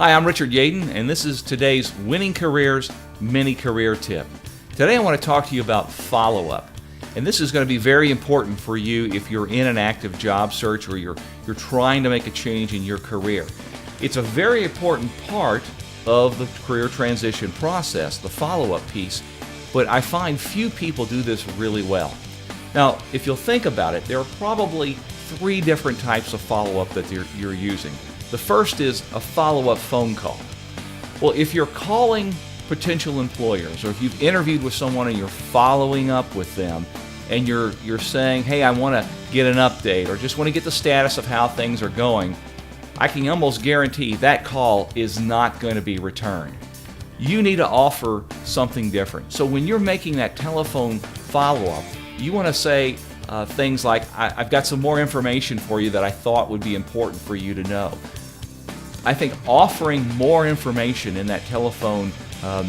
Hi, I'm Richard Yadon, and this is today's Winning Careers Mini Career Tip. Today I want to talk to you about FollowUp, and this is going to be very important for you if you're in an active job search or you're trying to make a change in your career. It's a very important part of the career transition process, the follow-up piece, but I find few people do this really well. Now, if you'll think about it, there are probably three different types of follow-up that you're using. The first is a follow-up phone call. Well, if you're calling potential employers, or if you've interviewed with someone and you're following up with them, and you're saying, hey, I want to get an update, or just want to get the status of how things are going, I can almost guarantee that call is not going to be returned. You need to offer something different. So when you're making that telephone follow-up, you want to say things like, I've got some more information for you that I thought would be important for you to know. I think offering more information in that telephone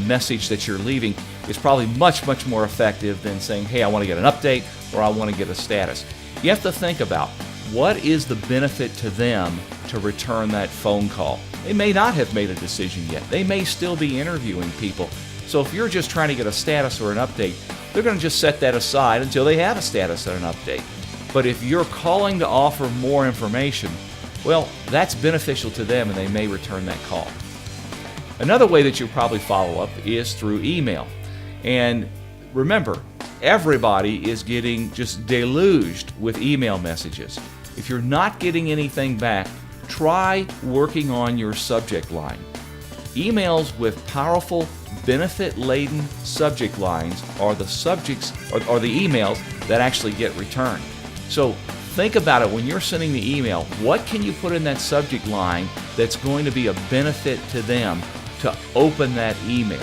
message that you're leaving is probably much more effective than saying, hey, I want to get an update or I want to get a status. You have to think about what is the benefit to them to return that phone call. They may not have made a decision yet. They may still be interviewing people. So if you're just trying to get a status or an update, they're going to just set that aside until they have a status and an update. But if you're calling to offer more information, well, that's beneficial to them and they may return that call. Another way that you probably follow up is through email. And remember, everybody is getting just deluged with email messages. If you're not getting anything back, try working on your subject line. Emails with powerful, benefit-laden subject lines are the subjects or the emails that actually get returned. So think about it when you're sending the email. What can you put in that subject line that's going to be a benefit to them to open that email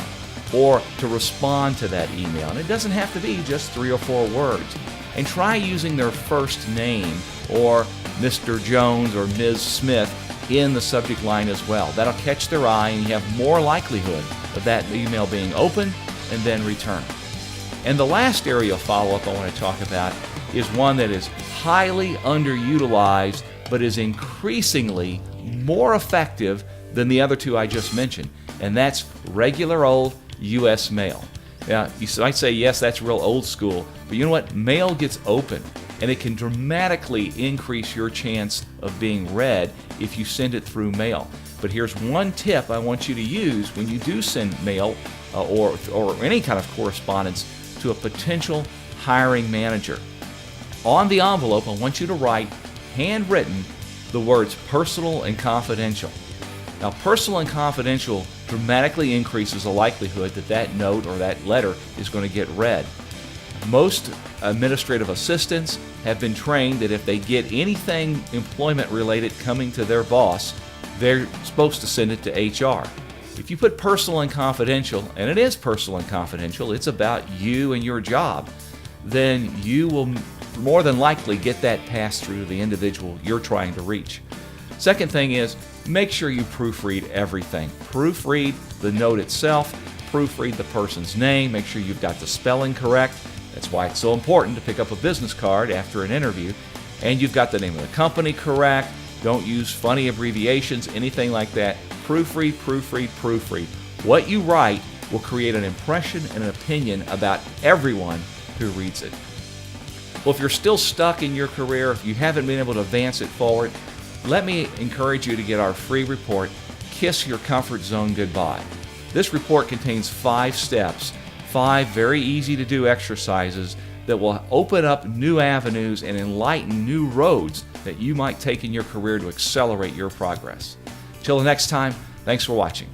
or to respond to that email? And it doesn't have to be just 3 or 4 words. And try using their first name or Mr. Jones or Ms. Smith in the subject line as well. That'll catch their eye and you have more likelihood of that email being opened and then returned. And the last area of follow-up I want to talk about is one that is highly underutilized but is increasingly more effective than the other two I just mentioned, and that's regular old U.S. mail. Now, you might say, yes, that's real old school, but you know what? Mail gets open, and it can dramatically increase your chance of being read if you send it through mail. But here's one tip I want you to use when you do send mail or any kind of correspondence to a potential hiring manager. On the envelope, I want you to write, handwritten, the words personal and confidential. Now, personal and confidential dramatically increases the likelihood that that note or that letter is going to get read. Most administrative assistants have been trained that if they get anything employment related coming to their boss, they're supposed to send it to HR. If you put personal and confidential, and it is personal and confidential, it's about you and your job, then you will more than likely get that passed through to the individual you're trying to reach. Second thing is, make sure you proofread everything. Proofread the note itself, proofread the person's name, make sure you've got the spelling correct. That's why it's so important to pick up a business card after an interview. And you've got the name of the company correct. Don't use funny abbreviations, anything like that. Proofread, proofread, proofread. What you write will create an impression and an opinion about everyone who reads it. Well, if you're still stuck in your career, if you haven't been able to advance it forward, let me encourage you to get our free report, Kiss Your Comfort Zone Goodbye. This report contains 5 steps, 5 very easy to do exercises that will open up new avenues and enlighten new roads that you might take in your career to accelerate your progress. Till the next time, thanks for watching.